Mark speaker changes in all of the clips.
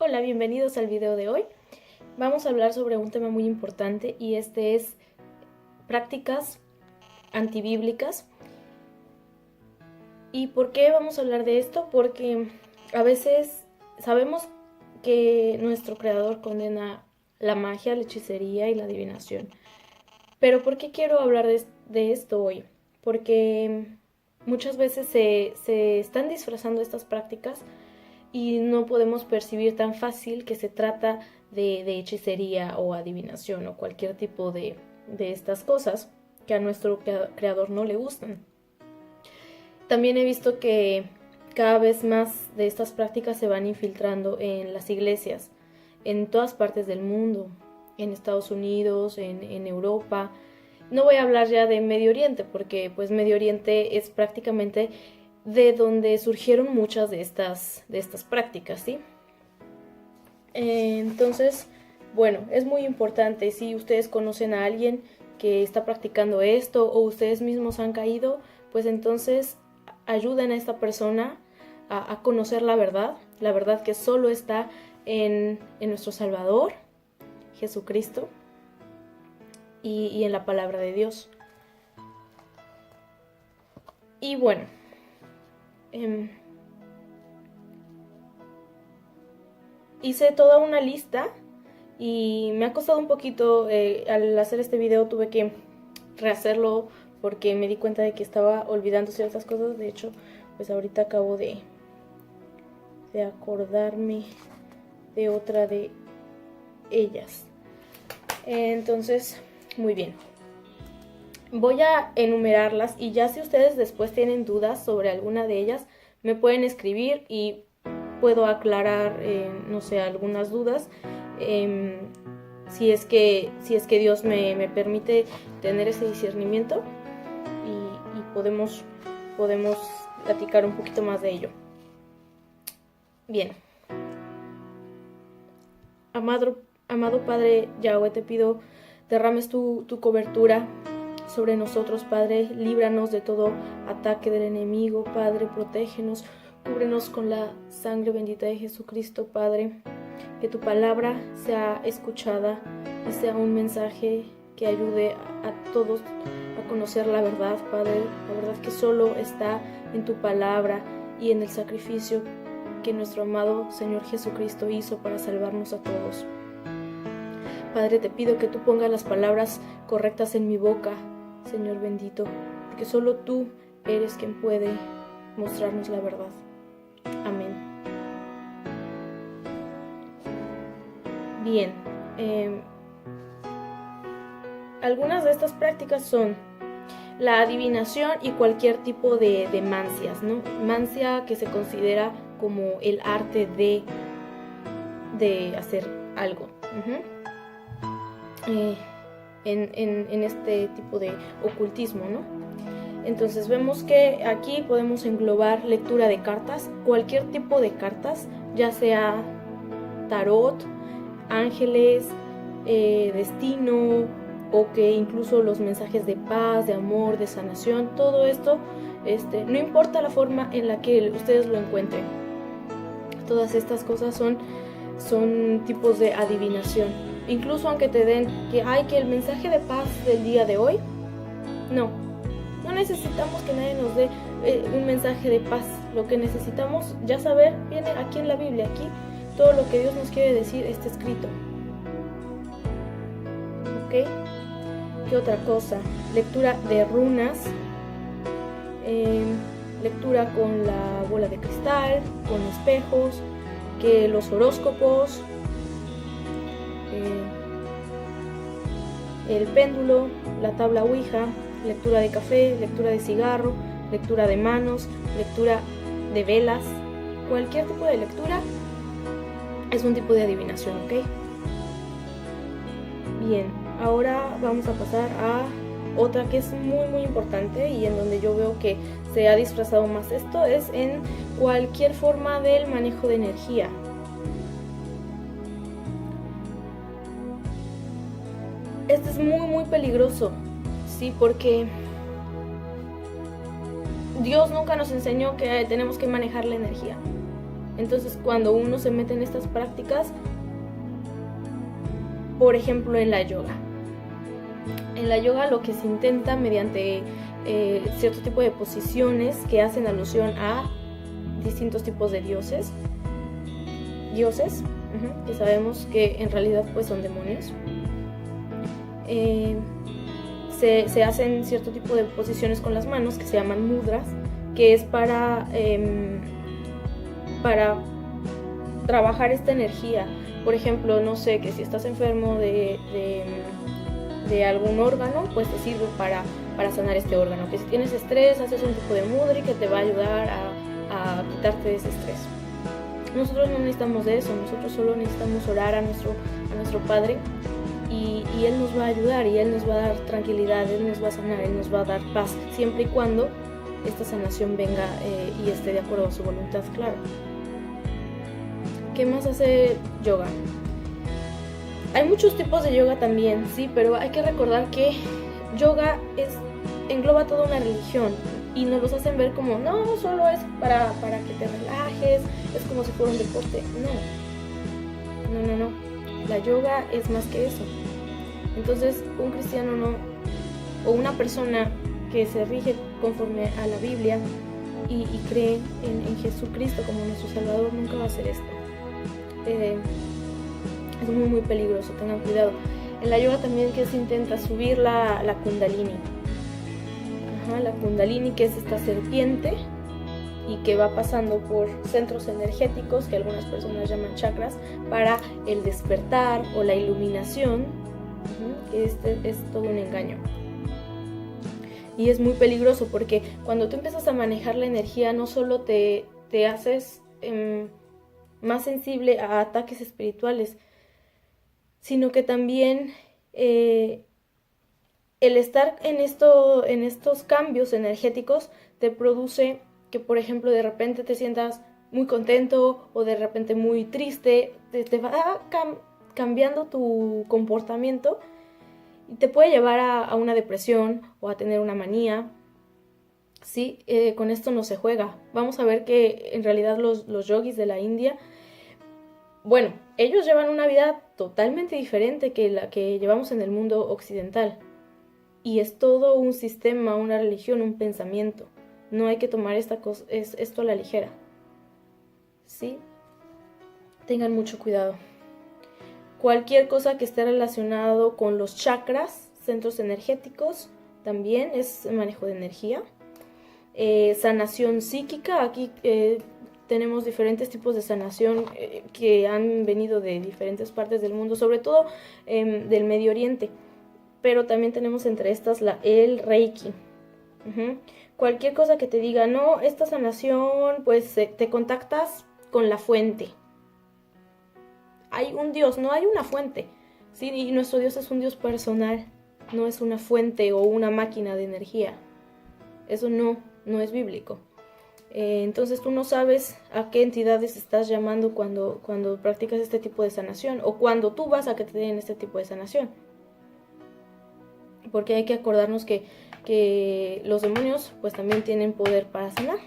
Speaker 1: Hola, bienvenidos al video de hoy. Vamos a hablar sobre un tema muy importante y este es prácticas antibíblicas. ¿Y por qué vamos a hablar de esto? Porque a veces sabemos que nuestro creador condena la magia, la hechicería y la adivinación. Pero ¿por qué quiero hablar de esto hoy? Porque muchas veces se están disfrazando estas prácticas y no podemos percibir tan fácil que se trata de hechicería o adivinación o cualquier tipo de estas cosas que a nuestro creador no le gustan. También he visto que cada vez más de estas prácticas se van infiltrando en las iglesias, en todas partes del mundo, en Estados Unidos, en Europa. No voy a hablar ya de Medio Oriente, porque pues Medio Oriente es prácticamente de donde surgieron muchas de estas prácticas, ¿sí? Entonces, bueno, es muy importante, si ustedes conocen a alguien que está practicando esto o ustedes mismos han caído, pues entonces ayuden a esta persona a conocer la verdad que solo está en nuestro Salvador, Jesucristo, y en la palabra de Dios. Y bueno, hice toda una lista y me ha costado un poquito, al hacer este video tuve que rehacerlo porque me di cuenta de que estaba olvidando ciertas cosas. De hecho, pues ahorita acabo de acordarme de otra de ellas. Entonces, muy bien. Voy a enumerarlas y ya si ustedes después tienen dudas sobre alguna de ellas, me pueden escribir y puedo aclarar, no sé, algunas dudas. Si es que Dios me permite tener ese discernimiento y podemos platicar un poquito más de ello. Bien. Amado Padre Yahweh, te pido derrames tu cobertura sobre nosotros, Padre. Líbranos de todo ataque del enemigo, Padre. Protégenos, cúbrenos con la sangre bendita de Jesucristo, Padre. Que tu palabra sea escuchada y sea un mensaje que ayude a todos a conocer la verdad, Padre. La verdad que solo está en tu palabra y en el sacrificio que nuestro amado Señor Jesucristo hizo para salvarnos a todos. Padre, te pido que tú pongas las palabras correctas en mi boca, Señor bendito, porque solo tú eres quien puede mostrarnos la verdad. Amén. Bien, algunas de estas prácticas son la adivinación y cualquier tipo de mancias, ¿no? Mancia, que se considera como el arte de hacer algo. En este tipo de ocultismo, ¿no? Entonces vemos que aquí podemos englobar lectura de cartas, cualquier tipo de cartas, ya sea tarot, ángeles, destino, o que incluso los mensajes de paz, de amor, de sanación, todo esto, no importa la forma en la que ustedes lo encuentren, todas estas cosas son tipos de adivinación. Incluso aunque te den que el mensaje de paz del día de hoy, no necesitamos que nadie nos dé un mensaje de paz. Lo que necesitamos ya saber viene aquí en la Biblia. Aquí todo lo que Dios nos quiere decir está escrito. ¿Ok? ¿Qué otra cosa? Lectura de runas, lectura con la bola de cristal, con espejos, que los horóscopos, el péndulo, la tabla Ouija, lectura de café, lectura de cigarro, lectura de manos, lectura de velas. Cualquier tipo de lectura es un tipo de adivinación, ¿ok? Bien, ahora vamos a pasar a otra que es muy muy importante y en donde yo veo que se ha disfrazado más esto, es en cualquier forma del manejo de energía. Este es muy muy peligroso, sí, porque Dios nunca nos enseñó que tenemos que manejar la energía. Entonces, cuando uno se mete en estas prácticas, por ejemplo, en la yoga lo que se intenta mediante cierto tipo de posiciones que hacen alusión a distintos tipos de dioses, que sabemos que en realidad pues son demonios. Se hacen cierto tipo de posiciones con las manos que se llaman mudras, que es para trabajar esta energía. Por ejemplo, no sé, que si estás enfermo de algún órgano, pues te sirve para sanar este órgano. Que si tienes estrés, haces un tipo de mudra que te va a ayudar a quitarte de ese estrés. Nosotros no necesitamos de eso, nosotros solo necesitamos orar a nuestro Padre y Él nos va a ayudar y Él nos va a dar tranquilidad, Él nos va a sanar, Él nos va a dar paz, siempre y cuando esta sanación venga y esté de acuerdo a su voluntad, claro. ¿Qué más hace yoga? Hay muchos tipos de yoga también, sí, pero hay que recordar que yoga engloba toda una religión y nos los hacen ver como, no, solo es para que te relajes, es como si fuera un deporte. No. La yoga es más que eso. Entonces, un cristiano o una persona que se rige conforme a la Biblia y cree en Jesucristo como nuestro Salvador, nunca va a hacer esto. Es muy peligroso, tengan cuidado. En la yoga también que se intenta subir la kundalini. La kundalini, que es esta serpiente y que va pasando por centros energéticos que algunas personas llaman chakras para el despertar o la iluminación. Este es todo un engaño. Y es muy peligroso porque cuando tú empiezas a manejar la energía, no solo te haces más sensible a ataques espirituales, sino que también el estar en estos cambios energéticos te produce que, por ejemplo, de repente te sientas muy contento o de repente muy triste, te va cambiando tu comportamiento y te puede llevar a una depresión o a tener una manía. Sí, con esto no se juega. Vamos a ver que en realidad los yogis de la India, bueno, ellos llevan una vida totalmente diferente que la que llevamos en el mundo occidental. Y es todo un sistema, una religión, un pensamiento. No hay que tomar esto a la ligera. ¿Sí? Tengan mucho cuidado. Cualquier cosa que esté relacionado con los chakras, centros energéticos, también es manejo de energía. Sanación psíquica, aquí tenemos diferentes tipos de sanación que han venido de diferentes partes del mundo, sobre todo del Medio Oriente, pero también tenemos entre estas el Reiki. Cualquier cosa que te diga, no, esta sanación, pues te contactas con la fuente. Hay un Dios, no hay una fuente, ¿sí? Y nuestro Dios es un Dios personal, no es una fuente o una máquina de energía. Eso no es bíblico. Entonces tú no sabes a qué entidades estás llamando cuando practicas este tipo de sanación o cuando tú vas a que te den este tipo de sanación. Porque hay que acordarnos que los demonios pues también tienen poder para sanar,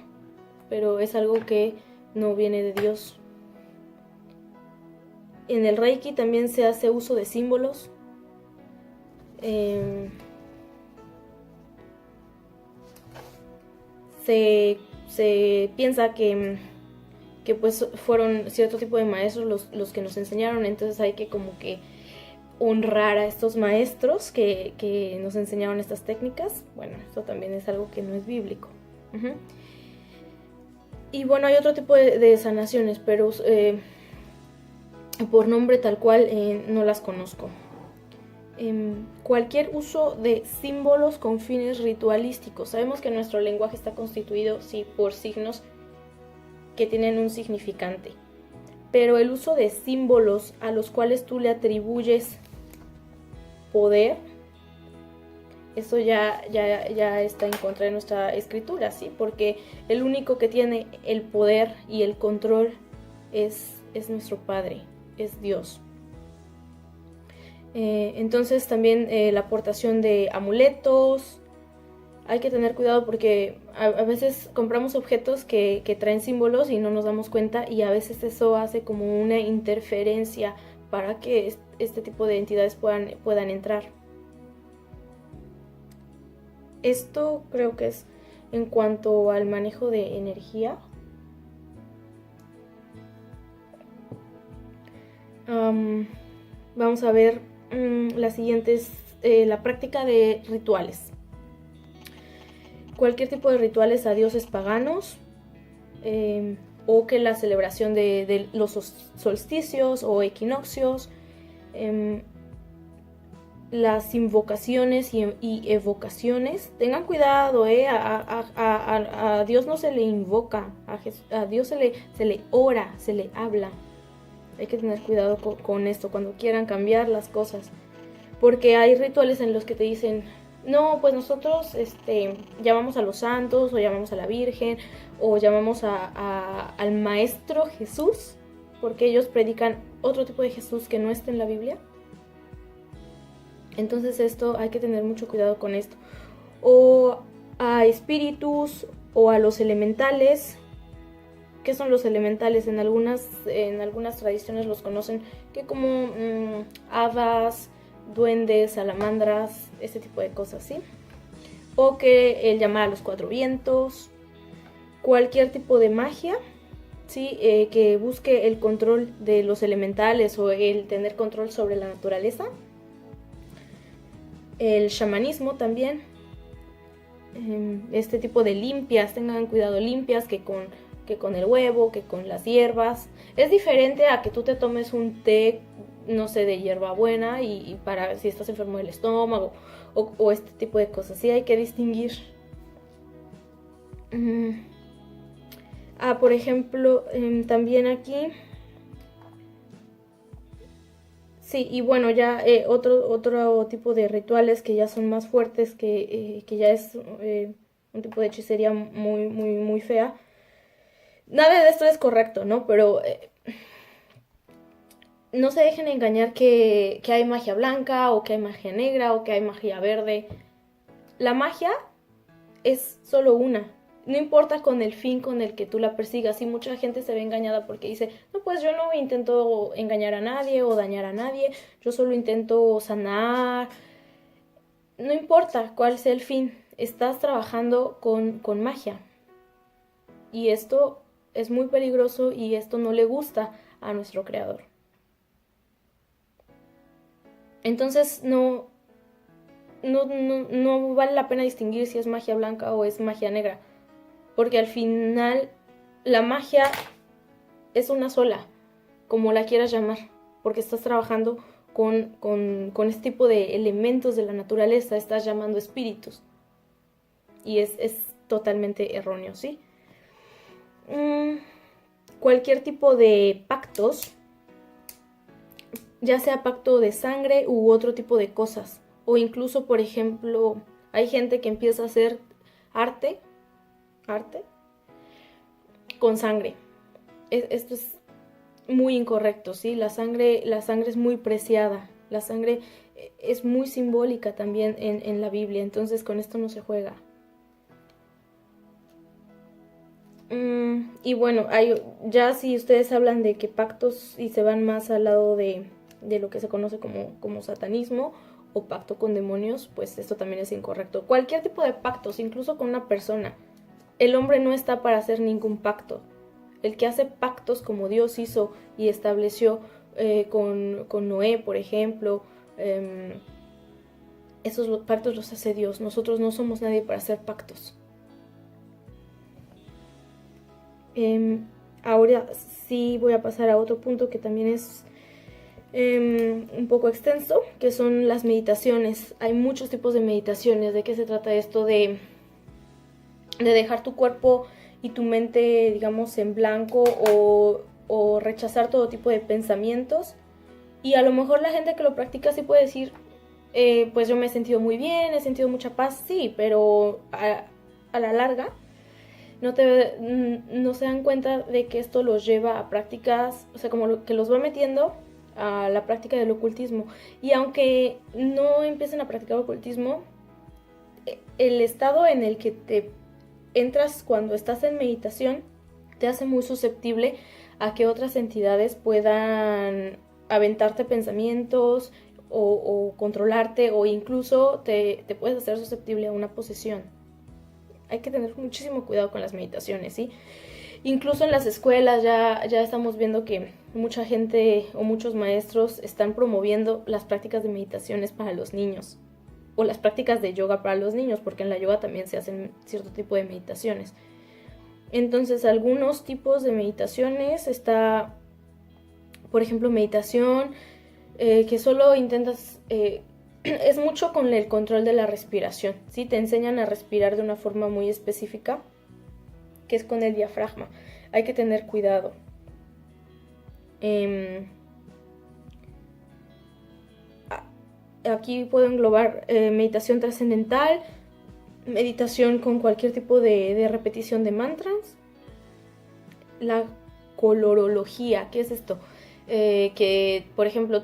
Speaker 1: pero es algo que no viene de Dios. En el Reiki también se hace uso de símbolos. Se piensa que pues fueron cierto tipo de maestros los que nos enseñaron, entonces hay que como que honrar a estos maestros que nos enseñaron estas técnicas. Bueno, esto también es algo que no es bíblico. Y bueno, hay otro tipo de sanaciones, pero por nombre tal cual no las conozco. Cualquier uso de símbolos con fines ritualísticos. Sabemos que nuestro lenguaje está constituido, sí, por signos que tienen un significante, pero el uso de símbolos a los cuales tú le atribuyes poder, eso ya está en contra de nuestra escritura, ¿sí? Porque el único que tiene el poder y el control es nuestro Padre, es Dios. Entonces también la aportación de amuletos, hay que tener cuidado porque a veces compramos objetos que traen símbolos y no nos damos cuenta, y a veces eso hace como una interferencia para que este tipo de entidades puedan entrar. Esto creo que es en cuanto al manejo de energía. Vamos a ver las siguientes, la práctica de rituales. Cualquier tipo de rituales a dioses paganos, o que la celebración de los solsticios o equinoccios, las invocaciones y evocaciones. Tengan cuidado, a Dios no se le invoca, a Dios se le ora, se le habla. Hay que tener cuidado con esto cuando quieran cambiar las cosas, porque hay rituales en los que te dicen, no, pues nosotros llamamos a los santos, o llamamos a la Virgen, o llamamos al Maestro Jesús, porque ellos predican otro tipo de Jesús que no está en la Biblia. Entonces esto, hay que tener mucho cuidado con esto. O a espíritus, o a los elementales. ¿Qué son los elementales? En algunas tradiciones los conocen que como hadas, duendes, salamandras, ese tipo de cosas, ¿sí? O que el llamar a los cuatro vientos, cualquier tipo de magia, ¿sí? Que busque el control de los elementales o el tener control sobre la naturaleza. El chamanismo también, este tipo de limpias, tengan cuidado, limpias que con el huevo, que con las hierbas. Es diferente a que tú te tomes un té, no sé, de hierbabuena y para si estás enfermo del estómago o este tipo de cosas. Sí, hay que distinguir. Por ejemplo, también aquí. Sí, y bueno, ya otro tipo de rituales que ya son más fuertes, que ya es un tipo de hechicería muy, muy, muy fea. Nada de esto es correcto, ¿no? Pero no se dejen engañar que hay magia blanca, o que hay magia negra, o que hay magia verde. La magia es solo una. No importa con el fin con el que tú la persigas. Y mucha gente se ve engañada porque dice, no, pues yo no intento engañar a nadie o dañar a nadie, yo solo intento sanar. No importa cuál sea el fin, estás trabajando con magia. Y esto es muy peligroso, y esto no le gusta a nuestro creador. Entonces no vale la pena distinguir si es magia blanca o es magia negra, porque al final la magia es una sola, como la quieras llamar, porque estás trabajando con este tipo de elementos de la naturaleza, estás llamando espíritus, y es totalmente erróneo, ¿sí? Cualquier tipo de pactos, ya sea pacto de sangre u otro tipo de cosas, o incluso, por ejemplo, hay gente que empieza a hacer arte con sangre. Esto es muy incorrecto, ¿sí? La sangre es muy preciada, la sangre es muy simbólica también en la Biblia, entonces con esto no se juega. Y bueno, ya si ustedes hablan de que pactos y se van más al lado de lo que se conoce como satanismo o pacto con demonios, pues esto también es incorrecto. Cualquier tipo de pactos, incluso con una persona, el hombre no está para hacer ningún pacto. El que hace pactos como Dios hizo y estableció con Noé, por ejemplo, esos pactos los hace Dios. Nosotros no somos nadie para hacer pactos. Ahora sí voy a pasar a otro punto que también es un poco extenso, que son las meditaciones. Hay muchos tipos de meditaciones. ¿De qué se trata esto? De dejar tu cuerpo y tu mente, digamos, en blanco, o rechazar todo tipo de pensamientos. Y a lo mejor la gente que lo practica sí puede decir, pues yo me he sentido muy bien, he sentido mucha paz, sí, pero a la larga no se dan cuenta de que esto los lleva a prácticas, o sea, como que los va metiendo a la práctica del ocultismo. Y aunque no empiecen a practicar ocultismo, el estado en el que te entras cuando estás en meditación te hace muy susceptible a que otras entidades puedan aventarte pensamientos o controlarte, o incluso te puedes hacer susceptible a una posesión. Hay que tener muchísimo cuidado con las meditaciones, ¿sí? Incluso en las escuelas ya estamos viendo que mucha gente o muchos maestros están promoviendo las prácticas de meditaciones para los niños, o las prácticas de yoga para los niños, porque en la yoga también se hacen cierto tipo de meditaciones. Entonces, algunos tipos de meditaciones está, por ejemplo, meditación que solo intentas, es mucho con el control de la respiración, ¿sí? Te enseñan a respirar de una forma muy específica, que es con el diafragma. Hay que tener cuidado. Aquí puedo englobar meditación trascendental, meditación con cualquier tipo de repetición de mantras, la colorología. ¿Qué es esto? Que, por ejemplo,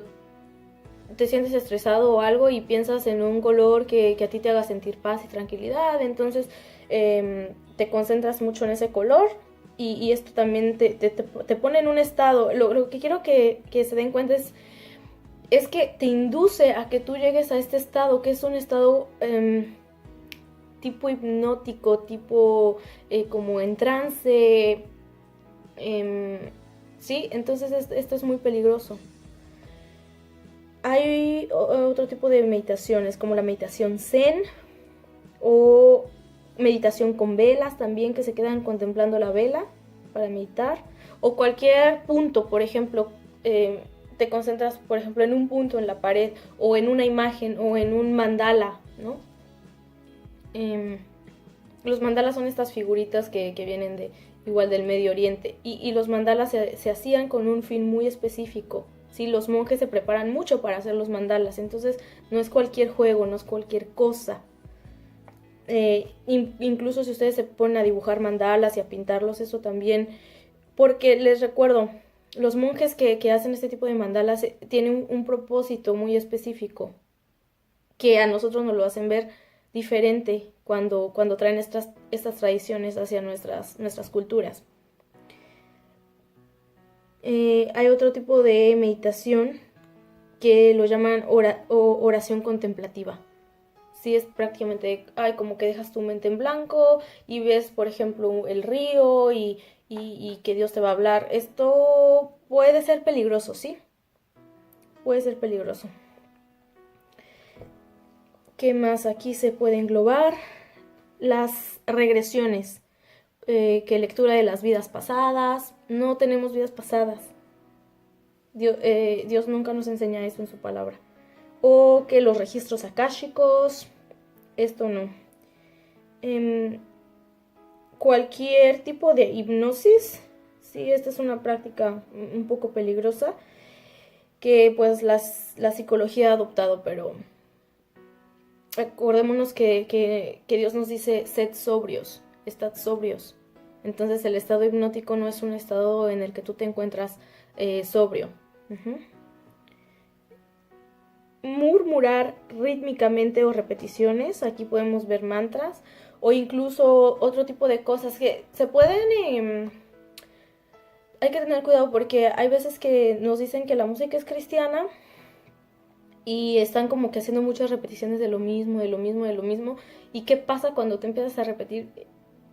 Speaker 1: te sientes estresado o algo y piensas en un color que a ti te haga sentir paz y tranquilidad, entonces te concentras mucho en ese color y esto también te pone en un estado. Lo que quiero que se den cuenta es que te induce a que tú llegues a este estado, que es un estado tipo hipnótico, tipo como en trance, ¿sí? Entonces esto es muy peligroso. Hay otro tipo de meditaciones, como la meditación zen o meditación con velas también, que se quedan contemplando la vela para meditar, o cualquier punto. Por ejemplo, te concentras, por ejemplo, en un punto en la pared, o en una imagen, o en un mandala, ¿no? Los mandalas son estas figuritas que vienen igual del Medio Oriente, y los mandalas se hacían con un fin muy específico. Sí, los monjes se preparan mucho para hacer los mandalas, entonces no es cualquier juego, no es cualquier cosa. Incluso si ustedes se ponen a dibujar mandalas y a pintarlos, eso también, porque les recuerdo, los monjes que hacen este tipo de mandalas tienen un propósito muy específico, que a nosotros nos lo hacen ver diferente cuando traen estas tradiciones hacia nuestras culturas. Hay otro tipo de meditación que lo llaman oración contemplativa. Sí, es prácticamente, como que dejas tu mente en blanco y ves, por ejemplo, el río y que Dios te va a hablar. Esto puede ser peligroso, ¿sí? Puede ser peligroso. ¿Qué más aquí se puede englobar? Las regresiones. Que lectura de las vidas pasadas. No tenemos vidas pasadas. Dios nunca nos enseña eso en su palabra. O que los registros akáshicos, esto no. Cualquier tipo de hipnosis, sí, esta es una práctica un poco peligrosa que pues la psicología ha adoptado, pero acordémonos que Dios nos dice: sed sobrios, estad sobrios. Entonces el estado hipnótico no es un estado en el que tú te encuentras sobrio. Murmurar rítmicamente o repeticiones, aquí podemos ver mantras o incluso otro tipo de cosas que se pueden... hay que tener cuidado porque hay veces que nos dicen que la música es cristiana y están como que haciendo muchas repeticiones de lo mismo, de lo mismo, de lo mismo. ¿Y qué pasa cuando te empiezas a repetir?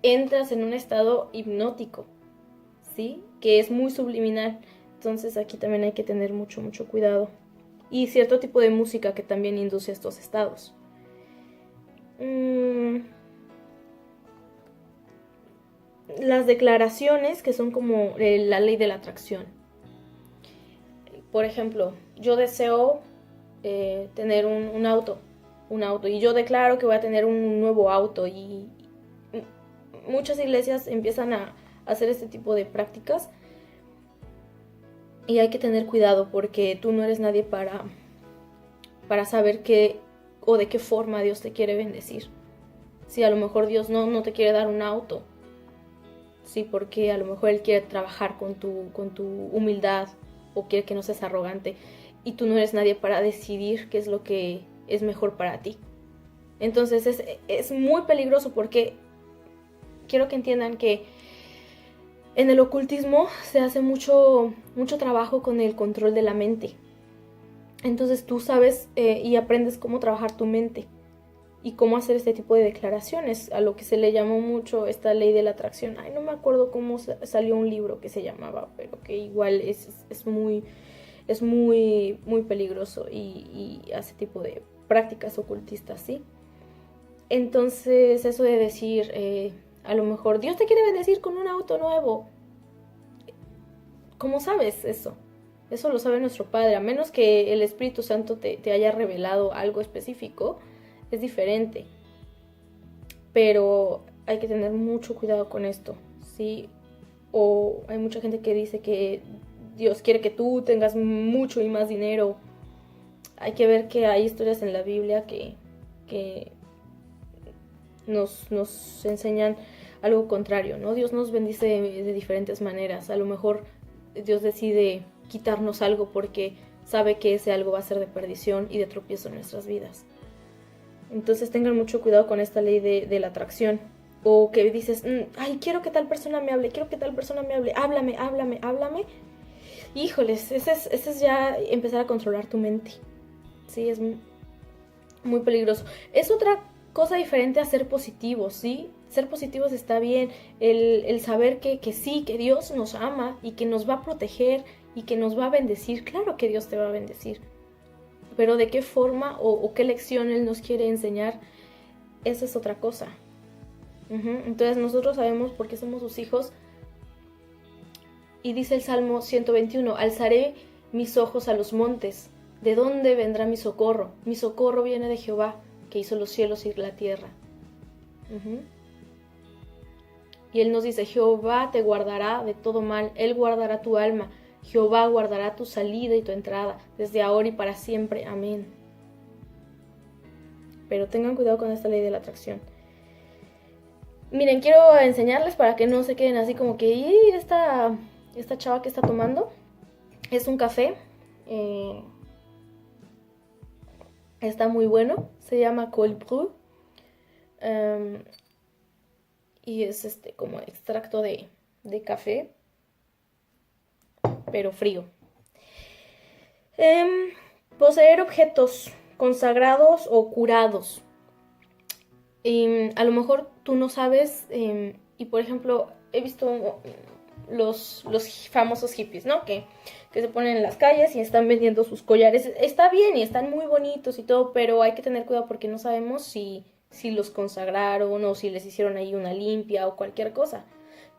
Speaker 1: Entras en un estado hipnótico, ¿sí? Que es muy subliminal. Entonces aquí también hay que tener mucho, mucho cuidado. Y cierto tipo de música que también induce a estos estados. Las declaraciones, que son como la ley de la atracción. Por ejemplo, yo deseo tener un auto, y yo declaro que voy a tener un nuevo auto, y muchas iglesias empiezan a hacer este tipo de prácticas. Y hay que tener cuidado porque tú no eres nadie para saber qué o de qué forma Dios te quiere bendecir. Sí, a lo mejor Dios no te quiere dar un auto. Sí, porque a lo mejor Él quiere trabajar con tu humildad, o quiere que no seas arrogante. Y tú no eres nadie para decidir qué es lo que es mejor para ti. Entonces es muy peligroso porque quiero que entiendan que en el ocultismo se hace mucho trabajo con el control de la mente. Entonces tú sabes y aprendes cómo trabajar tu mente y cómo hacer este tipo de declaraciones, a lo que se le llamó mucho esta ley de la atracción. Ay, no me acuerdo cómo salió un libro que se llamaba, pero que igual es muy peligroso y hace tipo de prácticas ocultistas, ¿sí? Entonces eso de decir, a lo mejor Dios te quiere bendecir con un auto nuevo. ¿Cómo sabes eso? Eso lo sabe nuestro Padre, a menos que el Espíritu Santo te haya revelado algo específico, es diferente. Pero hay que tener mucho cuidado con esto, ¿sí? O hay mucha gente que dice que Dios quiere que tú tengas mucho y más dinero. Hay que ver que hay historias en la Biblia que nos enseñan algo contrario, ¿no? Dios nos bendice de diferentes maneras. A lo mejor Dios decide quitarnos algo porque sabe que ese algo va a ser de perdición y de tropiezo en nuestras vidas. Entonces tengan mucho cuidado con esta ley de la atracción. O que dices, ay, quiero que tal persona me hable, háblame. Híjoles, ese es ya empezar a controlar tu mente. Sí, es muy peligroso. Es otra cosa diferente a ser positivos, ¿sí? Ser positivos está bien, el saber que sí, que Dios nos ama y que nos va a proteger y que nos va a bendecir. Claro que Dios te va a bendecir, pero de qué forma o qué lección Él nos quiere enseñar, esa es otra cosa. Entonces nosotros sabemos por qué somos sus hijos. Y dice el Salmo 121, alzaré mis ojos a los montes. ¿De dónde vendrá mi socorro? Mi socorro viene de Jehová, que hizo los cielos y la tierra. Y Él nos dice, Jehová te guardará de todo mal, Él guardará tu alma, Jehová guardará tu salida y tu entrada, desde ahora y para siempre. Amén. Pero tengan cuidado con esta ley de la atracción. Miren, quiero enseñarles para que no se queden así como que, esta chava que está tomando es un café. Está muy bueno, se llama Cold Brew. Y es como extracto de café, pero frío. Poseer objetos consagrados o curados. A lo mejor tú no sabes, y por ejemplo, he visto los famosos hippies, ¿no? Que se ponen en las calles y están vendiendo sus collares. Está bien y están muy bonitos y todo, pero hay que tener cuidado porque no sabemos si los consagraron o si les hicieron ahí una limpia o cualquier cosa,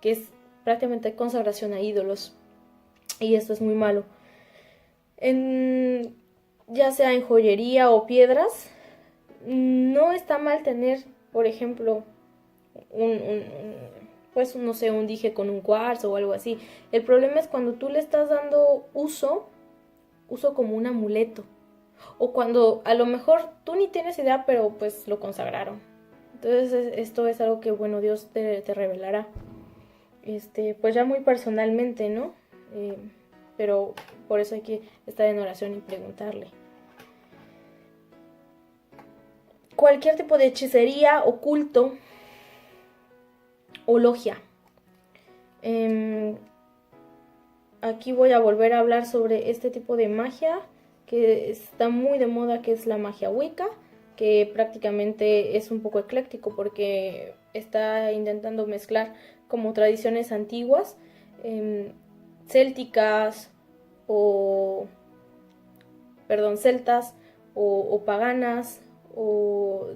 Speaker 1: que es prácticamente consagración a ídolos, y esto es muy malo. Ya sea en joyería o piedras, no está mal tener, por ejemplo, pues no sé, un dije con un cuarzo o algo así. El problema es cuando tú le estás dando uso como un amuleto, o cuando a lo mejor tú ni tienes idea, pero pues lo consagraron. Entonces esto es algo que, bueno, Dios te revelará, pues ya muy personalmente, ¿no? Pero por eso hay que estar en oración y preguntarle. Cualquier tipo de hechicería, oculto o logia. Aquí voy a volver a hablar sobre este tipo de magia que está muy de moda, que es la magia Wicca, que prácticamente es un poco ecléctico porque está intentando mezclar como tradiciones antiguas, célticas celtas o paganas, o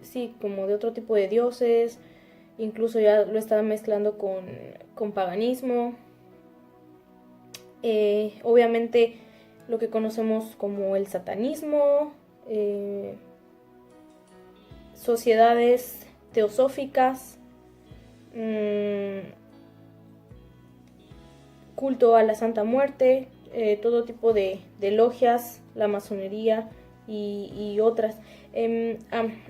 Speaker 1: sí, como de otro tipo de dioses. Incluso ya lo está mezclando con paganismo. Obviamente lo que conocemos como el satanismo, sociedades teosóficas, culto a la Santa Muerte, todo tipo de logias, la masonería y otras.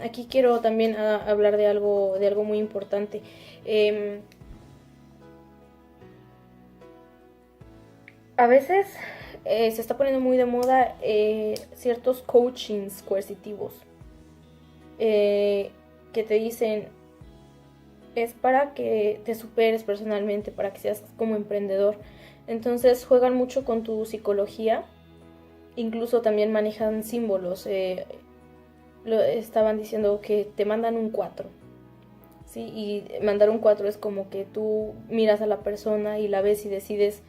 Speaker 1: Aquí quiero también hablar de algo muy importante. A veces se está poniendo muy de moda ciertos coachings coercitivos. que te dicen es para que te superes personalmente, para que seas como emprendedor. Entonces juegan mucho con tu psicología, incluso también manejan símbolos. Estaban diciendo que te mandan un 4, ¿sí? Y mandar un 4 es como que tú miras a la persona y la ves y decides,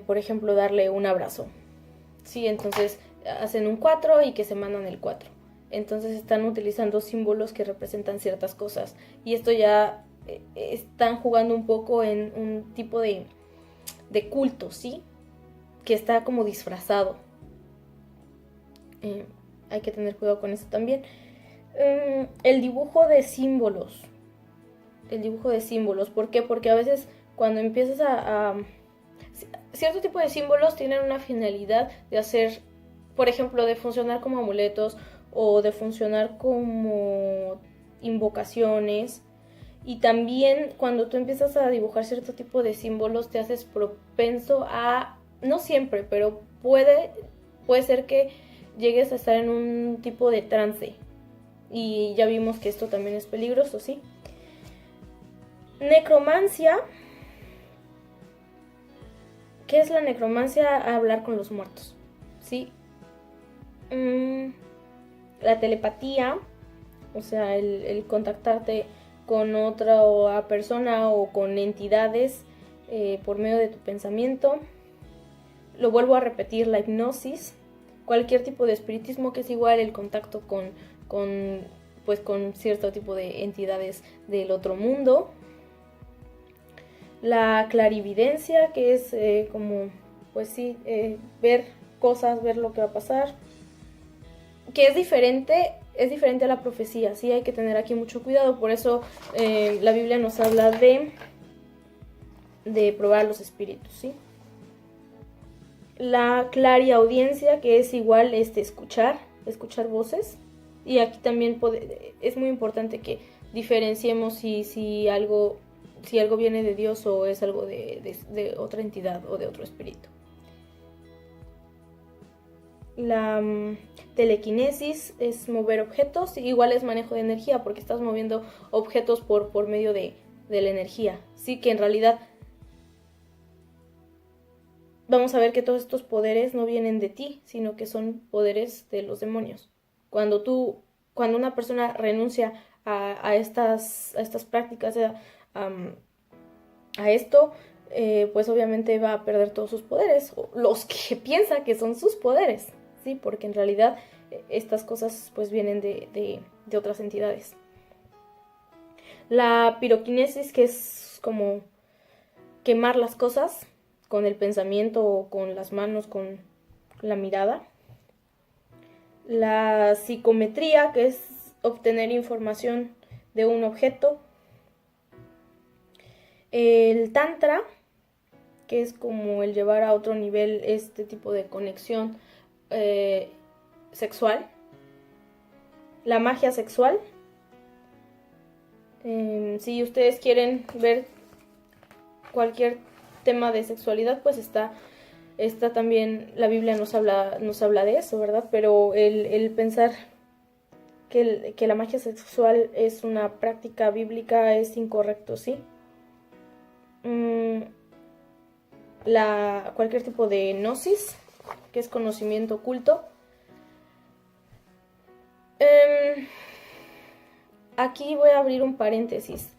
Speaker 1: por ejemplo, darle un abrazo, ¿sí? Entonces hacen un 4 y que se mandan el 4. Entonces están utilizando símbolos que representan ciertas cosas. Y esto ya están jugando un poco en un tipo de culto, ¿sí? Que está como disfrazado. Hay que tener cuidado con eso también. El dibujo de símbolos. El dibujo de símbolos. ¿Por qué? Porque a veces cuando empiezas cierto tipo de símbolos tienen una finalidad de hacer, por ejemplo, de funcionar como amuletos o de funcionar como invocaciones. Y también cuando tú empiezas a dibujar cierto tipo de símbolos te haces propenso a, no siempre, pero puede ser que llegues a estar en un tipo de trance. Y ya vimos que esto también es peligroso, ¿sí? Necromancia. ¿Qué es la necromancia? Hablar con los muertos, ¿sí? La telepatía, o sea, el contactarte con otra persona o con entidades por medio de tu pensamiento. Lo vuelvo a repetir, la hipnosis, cualquier tipo de espiritismo, que es igual el contacto con cierto tipo de entidades del otro mundo. La clarividencia, que es como, pues sí, ver cosas, ver lo que va a pasar, que es diferente a la profecía, sí, hay que tener aquí mucho cuidado. Por eso la Biblia nos habla de probar los espíritus, ¿sí? La clariaudiencia, que es igual escuchar voces. Y aquí también es muy importante que diferenciemos si algo viene de Dios o es algo de otra entidad o de otro espíritu. La telequinesis es mover objetos, igual es manejo de energía porque estás moviendo objetos por medio de la energía. Sí, que en realidad vamos a ver que todos estos poderes no vienen de ti, sino que son poderes de los demonios. Cuando una persona renuncia a estas prácticas, a esto, pues obviamente va a perder todos sus poderes, o los que piensa que son sus poderes, ¿sí? Porque en realidad estas cosas pues vienen de otras entidades. La piroquinesis, que es como quemar las cosas con el pensamiento o con las manos, con la mirada. La psicometría, que es obtener información de un objeto. El tantra, que es como el llevar a otro nivel este tipo de conexión sexual. La magia sexual. Si ustedes quieren ver cualquier tema de sexualidad, pues está también, la Biblia nos habla de eso, ¿verdad? Pero el pensar que la magia sexual es una práctica bíblica es incorrecto, ¿sí? Cualquier tipo de gnosis, que es conocimiento oculto. Aquí voy a abrir un paréntesis.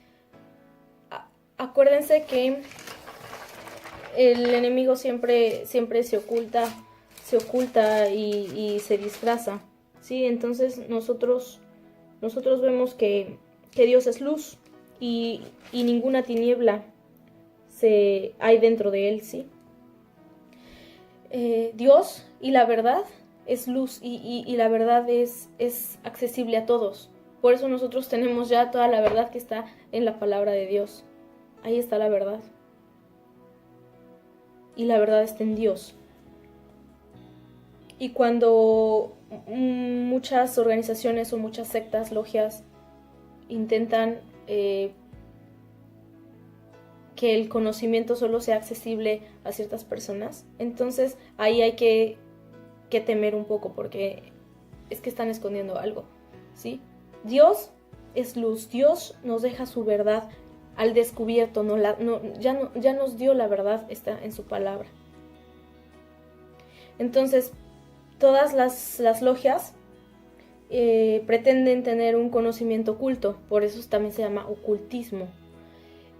Speaker 1: Acuérdense que el enemigo siempre se oculta y se disfraza, ¿sí? Entonces nosotros vemos que Dios es luz y ninguna tiniebla hay dentro de él, ¿sí? Dios y la verdad es luz y la verdad es accesible a todos. Por eso nosotros tenemos ya toda la verdad que está en la palabra de Dios. Ahí está la verdad. Y la verdad está en Dios. Y cuando muchas organizaciones o muchas sectas, logias, intentan que el conocimiento solo sea accesible a ciertas personas, entonces ahí hay que temer un poco porque es que están escondiendo algo, ¿sí? Dios es luz, Dios nos deja su verdad al descubierto, ya nos dio la verdad, está en su palabra. Entonces, todas las logias pretenden tener un conocimiento oculto, por eso también se llama ocultismo,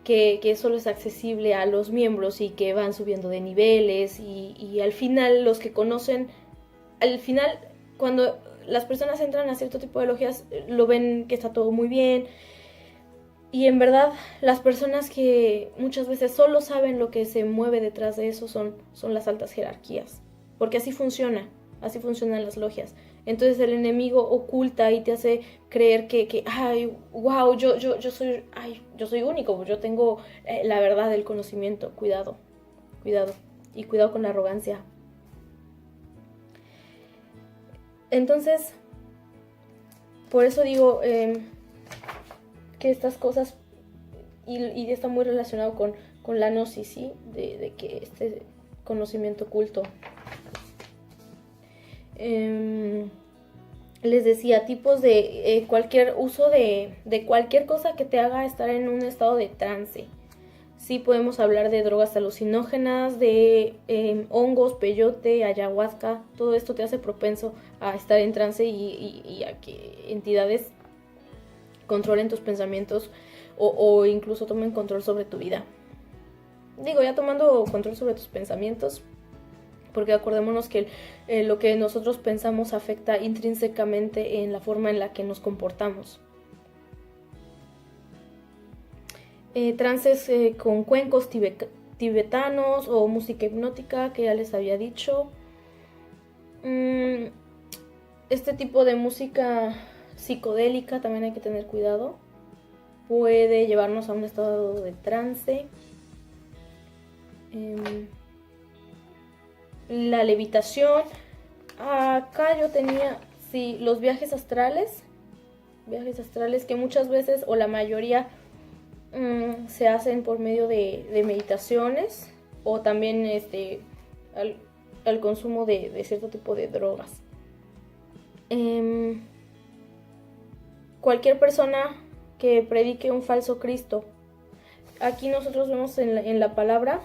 Speaker 1: que solo es accesible a los miembros y que van subiendo de niveles y al final los que conocen, al final cuando las personas entran a cierto tipo de logias lo ven que está todo muy bien y en verdad las personas que muchas veces solo saben lo que se mueve detrás de eso son las altas jerarquías, porque así funcionan las logias. Entonces el enemigo oculta y te hace creer que ay, wow, yo soy único, yo tengo la verdad del conocimiento. Cuidado y cuidado con la arrogancia. Entonces, por eso digo que estas cosas y está muy relacionado con la gnosis, ¿sí? De que este conocimiento oculto. Les decía, tipos de cualquier uso de cualquier cosa que te haga estar en un estado de trance. Sí podemos hablar de drogas alucinógenas, de hongos, peyote, ayahuasca. Todo esto te hace propenso a estar en trance y a que entidades controlen tus pensamientos o incluso tomen control sobre tu vida. Digo, ya tomando control sobre tus pensamientos, porque acordémonos que lo que nosotros pensamos afecta intrínsecamente en la forma en la que nos comportamos. Trances con cuencos tibetanos o música hipnótica, que ya les había dicho. Este tipo de música psicodélica también hay que tener cuidado. Puede llevarnos a un estado de trance. La levitación. Acá yo tenía, sí, los viajes astrales. Viajes astrales que muchas veces o la mayoría se hacen por medio de meditaciones o también al consumo de cierto tipo de drogas. Cualquier persona que predique un falso Cristo. Aquí nosotros vemos en la palabra,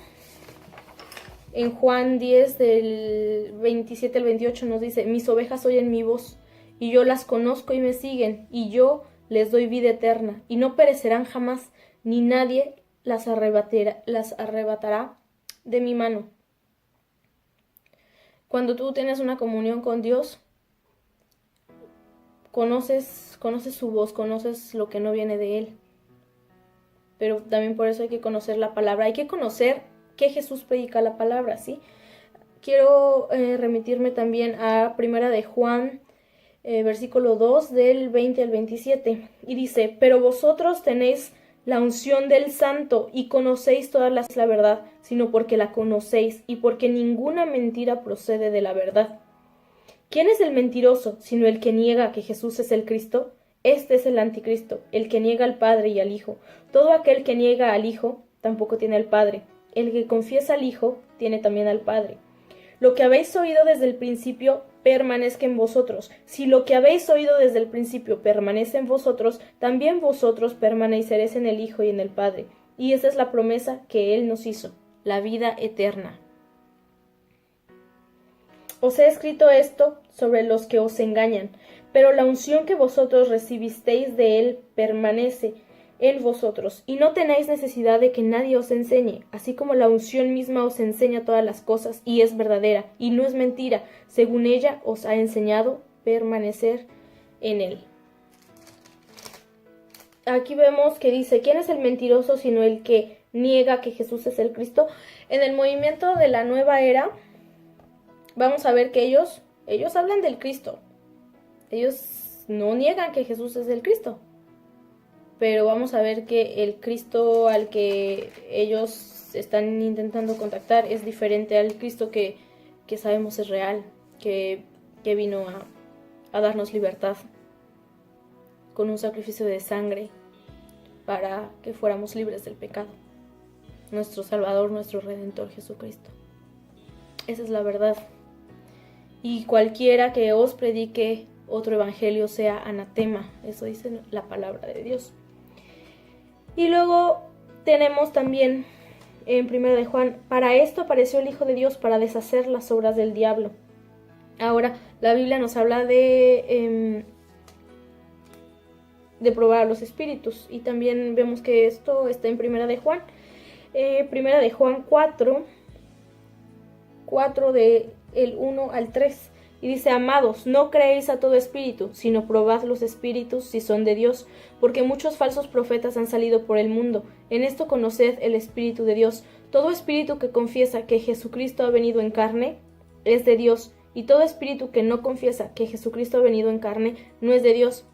Speaker 1: en Juan 10 del 27 al 28 nos dice: mis ovejas oyen mi voz y yo las conozco y me siguen y yo les doy vida eterna y no perecerán jamás, ni nadie las arrebatará de mi mano. Cuando tú tienes una comunión con Dios, conoces su voz, conoces lo que no viene de Él. Pero también por eso hay que conocer la palabra, hay que conocer que Jesús predica la palabra, ¿sí? Quiero remitirme también a Primera de Juan, versículo 2, del 20 al 27, y dice: pero vosotros tenéis la unción del Santo y conocéis toda la verdad, sino porque la conocéis y porque ninguna mentira procede de la verdad. ¿Quién es el mentiroso, sino el que niega que Jesús es el Cristo? Este es el anticristo, el que niega al Padre y al Hijo. Todo aquel que niega al Hijo tampoco tiene al Padre. El que confiesa al Hijo tiene también al Padre. Lo que habéis oído desde el principio permanezca en vosotros. Si lo que habéis oído desde el principio permanece en vosotros, también vosotros permaneceréis en el Hijo y en el Padre. Y esa es la promesa que Él nos hizo, la vida eterna. Os he escrito esto sobre los que os engañan, pero la unción que vosotros recibisteis de Él permanece en vosotros, y no tenéis necesidad de que nadie os enseñe, así como la unción misma os enseña todas las cosas, y es verdadera, y no es mentira, según ella os ha enseñado permanecer en Él. Aquí vemos que dice: ¿quién es el mentiroso sino el que niega que Jesús es el Cristo? En el movimiento de la nueva era, vamos a ver que ellos hablan del Cristo. Ellos no niegan que Jesús es el Cristo. Pero vamos a ver que el Cristo al que ellos están intentando contactar es diferente al Cristo que sabemos es real, que vino a darnos libertad con un sacrificio de sangre para que fuéramos libres del pecado. Nuestro Salvador, nuestro Redentor Jesucristo. Esa es la verdad. Y cualquiera que os predique otro evangelio sea anatema. Eso dice la palabra de Dios. Y luego tenemos también en 1 de Juan, para esto apareció el Hijo de Dios, para deshacer las obras del diablo. Ahora, la Biblia nos habla de probar a los espíritus, y también vemos que esto está en 1 de Juan. 1 de Juan 4 del 1 al 3. Y dice: amados, no creéis a todo espíritu, sino probad los espíritus si son de Dios, porque muchos falsos profetas han salido por el mundo. En esto conoced el Espíritu de Dios. Todo espíritu que confiesa que Jesucristo ha venido en carne es de Dios, y todo espíritu que no confiesa que Jesucristo ha venido en carne no es de Dios.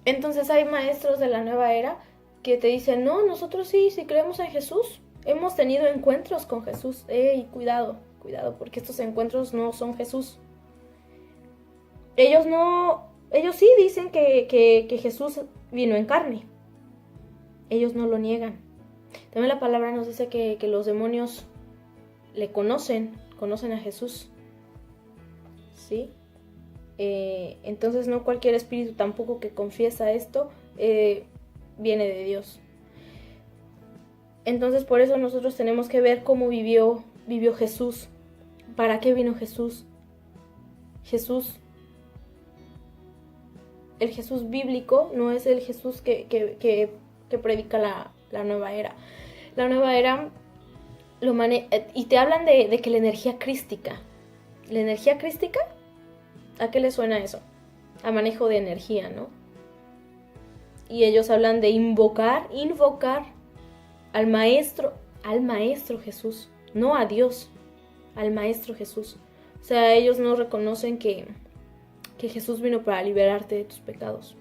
Speaker 1: Entonces hay maestros de la nueva era que te dicen: no, nosotros sí creemos en Jesús, hemos tenido encuentros con Jesús. Cuidado, porque estos encuentros no son Jesús. Ellos sí dicen que Jesús vino en carne. Ellos no lo niegan. También la palabra nos dice que los demonios le conocen a Jesús. ¿Sí? Entonces no cualquier espíritu tampoco que confiesa esto viene de Dios. Entonces por eso nosotros tenemos que ver cómo vivió Jesús. ¿Para qué vino Jesús? El Jesús bíblico no es el Jesús que predica la nueva era. La nueva era y te hablan de que la energía crística. ¿La energía crística? ¿A qué le suena eso? A manejo de energía, ¿no? Y ellos hablan de invocar al Maestro Jesús, no a Dios, al Maestro Jesús. O sea, ellos no reconocen que Jesús vino para liberarte de tus pecados.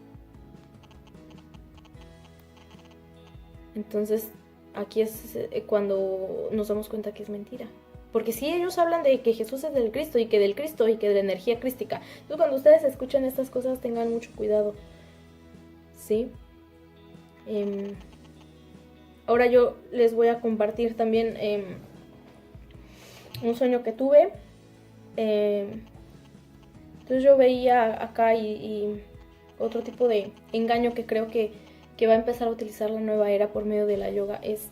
Speaker 1: Entonces, aquí es cuando nos damos cuenta que es mentira. Porque sí, ellos hablan de que Jesús es del Cristo y que de la energía crística. Entonces, cuando ustedes escuchan estas cosas, tengan mucho cuidado. ¿Sí? Ahora yo les voy a compartir también un sueño que tuve. Entonces yo veía acá y otro tipo de engaño que creo que va a empezar a utilizar la nueva era por medio de la yoga es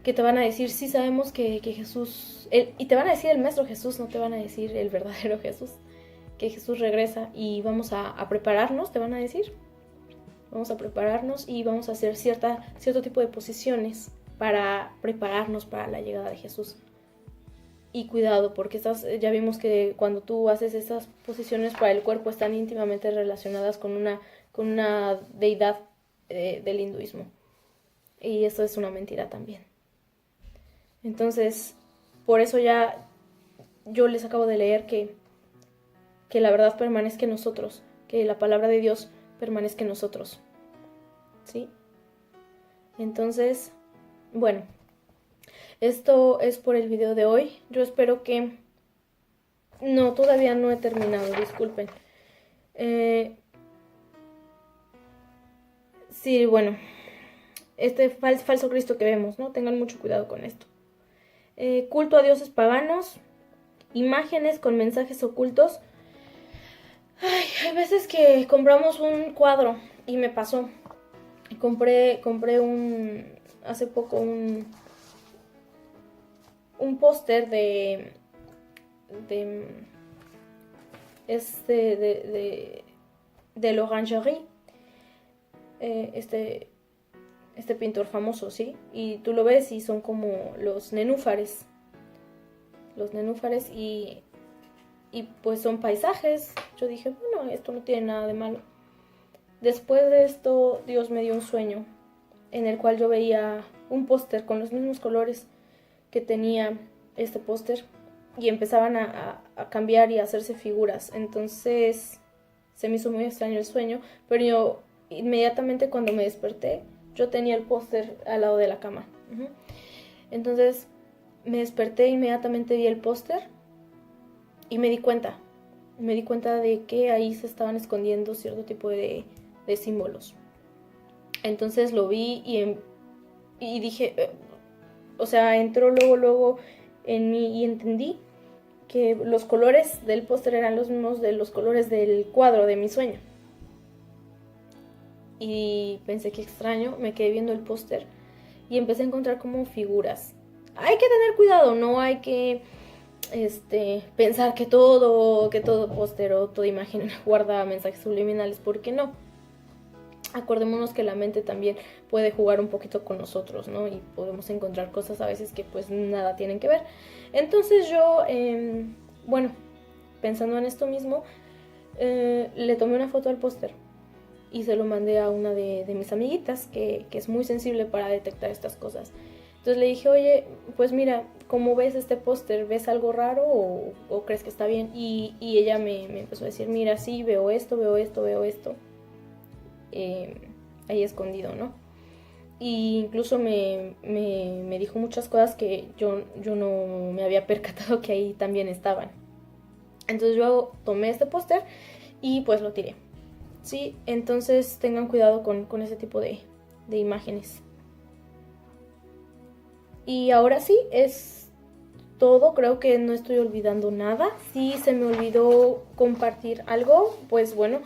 Speaker 1: que te van a decir: sí sabemos que Jesús, y te van a decir el Maestro Jesús, no te van a decir el verdadero Jesús, que Jesús regresa y vamos a prepararnos, te van a decir. Vamos a prepararnos y vamos a hacer cierto tipo de posiciones para prepararnos para la llegada de Jesús. Y cuidado, porque ya vimos que cuando tú haces esas posiciones para el cuerpo están íntimamente relacionadas con una deidad del hinduismo. Y eso es una mentira también. Entonces, por eso ya yo les acabo de leer que la verdad permanezca en nosotros, que la palabra de Dios permanezca en nosotros. ¿Sí? Entonces, bueno, esto es por el video de hoy. Yo espero que... No, todavía no he terminado, disculpen. Sí, bueno, este falso Cristo que vemos, ¿no? Tengan mucho cuidado con esto. Culto a dioses paganos, imágenes con mensajes ocultos. Ay, hay veces que compramos un cuadro y me pasó. Compré hace poco un póster de l'Orangerie, este pintor famoso, ¿sí? Y tú lo ves y son como los nenúfares y pues son paisajes. Yo dije, bueno, esto no tiene nada de malo. Después de esto, Dios me dio un sueño en el cual yo veía un póster con los mismos colores que tenía este póster y empezaban a cambiar y a hacerse figuras. Entonces se me hizo muy extraño el sueño, pero yo inmediatamente cuando me desperté, yo tenía el póster al lado de la cama. Entonces me desperté, inmediatamente vi el póster y me di cuenta de que ahí se estaban escondiendo cierto tipo de símbolos. Entonces lo vi y dije, o sea, entró luego en mí y entendí que los colores del póster eran los mismos de los colores del cuadro de mi sueño. Y pensé que extraño, me quedé viendo el póster y empecé a encontrar como figuras. Hay que tener cuidado, no hay que pensar que todo póster o toda imagen guarda mensajes subliminales, porque no. Acordémonos que la mente también puede jugar un poquito con nosotros, ¿no? Y podemos encontrar cosas a veces que pues nada tienen que ver. Entonces yo, bueno, pensando en esto mismo, le tomé una foto al póster y se lo mandé a una de mis amiguitas que es muy sensible para detectar estas cosas. Entonces le dije, oye, pues mira, ¿cómo ves este póster? ¿Ves algo raro o crees que está bien? Y ella me empezó a decir, mira, sí, veo esto, veo esto, veo esto. Ahí escondido, ¿no? Y incluso me dijo muchas cosas que yo no me había percatado que ahí también estaban. Entonces yo tomé este póster y pues lo tiré. Sí, entonces tengan cuidado con ese tipo de imágenes. Y ahora sí, es todo. Creo que no estoy olvidando nada. Si se me olvidó compartir algo, pues bueno,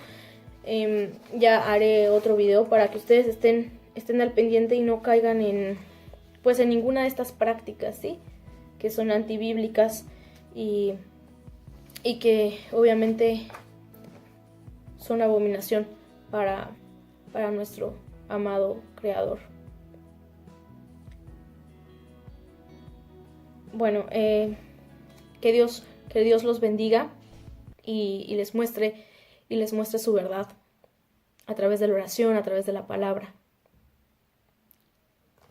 Speaker 1: ya haré otro video para que ustedes estén al pendiente y no caigan en ninguna de estas prácticas, ¿sí? Que son antibíblicas y que obviamente son abominación para nuestro amado Creador. Bueno, que Dios los bendiga y les muestre su verdad a través de la oración, a través de la palabra.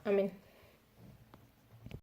Speaker 1: Amén.